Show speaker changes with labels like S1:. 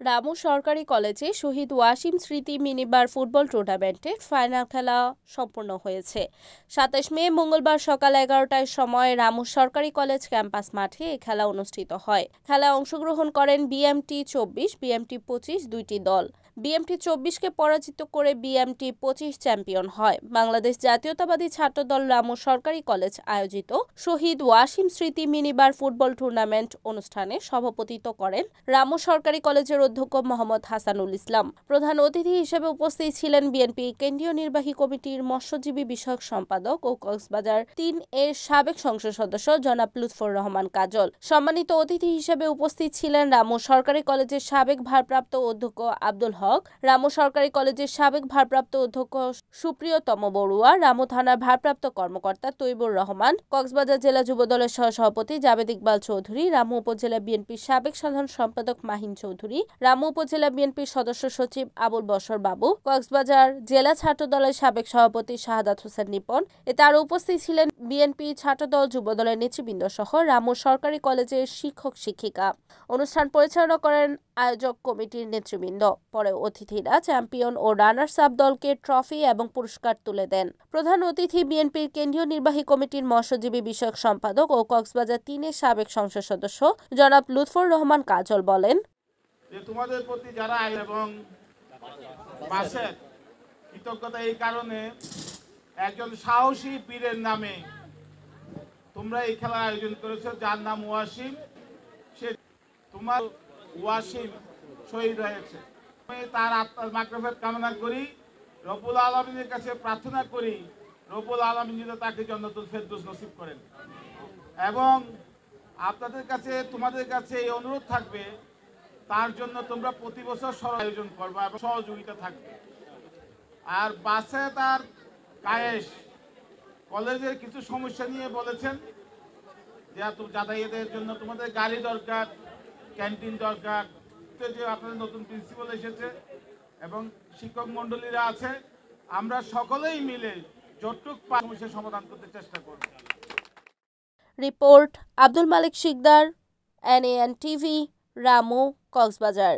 S1: রামু সরকারি কলেজে শহীদ ওয়াসিম স্মৃতি মিনিবার ফুটবল টুর্নামেন্টের ফাইনাল খেলা সম্পন্ন হয়েছে। ২৭ মে মঙ্গলবার সকাল ১১টার সময় রামু সরকারি কলেজ ক্যাম্পাস মাঠে এ খেলা অনুষ্ঠিত হয়। খেলায় অংশগ্রহণ করেন বিএমটি ২৪, বিএমটি ২৫ দুইটি দল। বিএমটি ২৪কে পরাজিত করে বিএমটি ২৫ চ্যাম্পিয়ন হয়। বাংলাদেশ জাতীয়তাবাদী ছাত্রদল রামু সরকারি কলেজ আয়োজিত শহীদ ওয়াসিম স্মৃতি মিনিবার ফুটবল টুর্নামেন্ট অনুষ্ঠানে সভাপতিত্ব করেন রামু সরকারি কলেজের অধ্যক্ষ মোহাম্মদ হাসানুল ইসলাম। প্রধান অতিথি হিসেবে উপস্থিত ছিলেন বিএনপি কেন্দ্রীয় নির্বাহী কমিটির মৎস্যজীবী বিষয়ক সম্পাদক ও কক্সবাজার ৩-এর সাবেক সংসদ সদস্য জনাব লুৎফর রহমান কাজল। সম্মানিত অতিথি হিসেবে উপস্থিত ছিলেন রামু সরকারি কলেজের সাবেক ভারপ্রাপ্ত অধ্যক্ষ আব্দুল হক, রামু সরকারি কলেজের সাবেক ভারপ্রাপ্ত অধ্যক্ষ সুপ্রিয়তম বড়ুয়া, রামু থানার ভারপ্রাপ্ত কর্মকর্তা তৈবুর রহমান, কক্সবাজার জেলা যুবদলের সহসভাপতি জাবেদ ইকবাল চৌধুরী, রামু উপজেলা বিএনপির সাবেক সাধারণ সম্পাদক মাহিন চৌধুরী, রামু উপজেলা বিএনপির সদস্য সচিব আবুল বশর বাবু, কক্সবাজার জেলা ছাত্রদলের সাবেক সভাপতি শাহাদাত হোসেন নিপন। এতে আরও উপস্থিত ছিলেন বিএনপি, ছাত্রদল, যুবদলের নেতৃবৃন্দ সহ রামু সরকারি কলেজের শিক্ষক শিক্ষিকা। অনুষ্ঠান পরিচালনা করেন আয়োজক কমিটির নেতৃবৃন্দ। পরে অতিথিরা চ্যাম্পিয়ন ও রানার্স আপ দলকে ট্রফি এবং পুরস্কার তুলে দেন। প্রধান অতিথি বিএনপির কেন্দ্রীয় নির্বাহী কমিটির মৎস্যজীবী বিষয়ক সম্পাদক ও কক্সবাজার ৩-এর সাবেক সংসদ সদস্য জনাব লুৎফর রহমান কাজল বলেন,
S2: তোমাদের প্রতি যারা এবং পাশের কৃতজ্ঞতা এই কারণে একজন সাহসী বীরের নামে তোমরা এই খেলার আয়োজন করেছো, যার নাম ওয়াসিম। সে তোমার ওয়াসিম শহীদ হয়েছে, তার আত্মার মাগফিরাত কামনা করি, রব্বুল আলামিনের কাছে প্রার্থনা করি রব্বুল আলামিন যেন তাকে জান্নাতুল ফেরদৌস নসিব করেন। এবং আপনাদের কাছে, তোমাদের কাছে এই অনুরোধ থাকবে, তার জন্য তোমরা প্রতি বছর আয়োজন করবা এবং সহযোগিতা থাকবে। আর বাসে তার কায়েস কলেজের কিছু সমস্যা নিয়ে বলেছেন যে যাতায়াতের জন্য তোমাদের গাড়ি দরকার, ক্যান্টিন দরকার। যে আপনাদের নতুন প্রিন্সিপাল এসেছে এবং শিক্ষক মন্ডলীরা আছে, আমরা সকলেই মিলে যতটুক সমস্যার সমাধান করতে চেষ্টা করব।
S1: Report Abdul Malik Sikdar, NAN TV, Ramu, Cox's Bazar.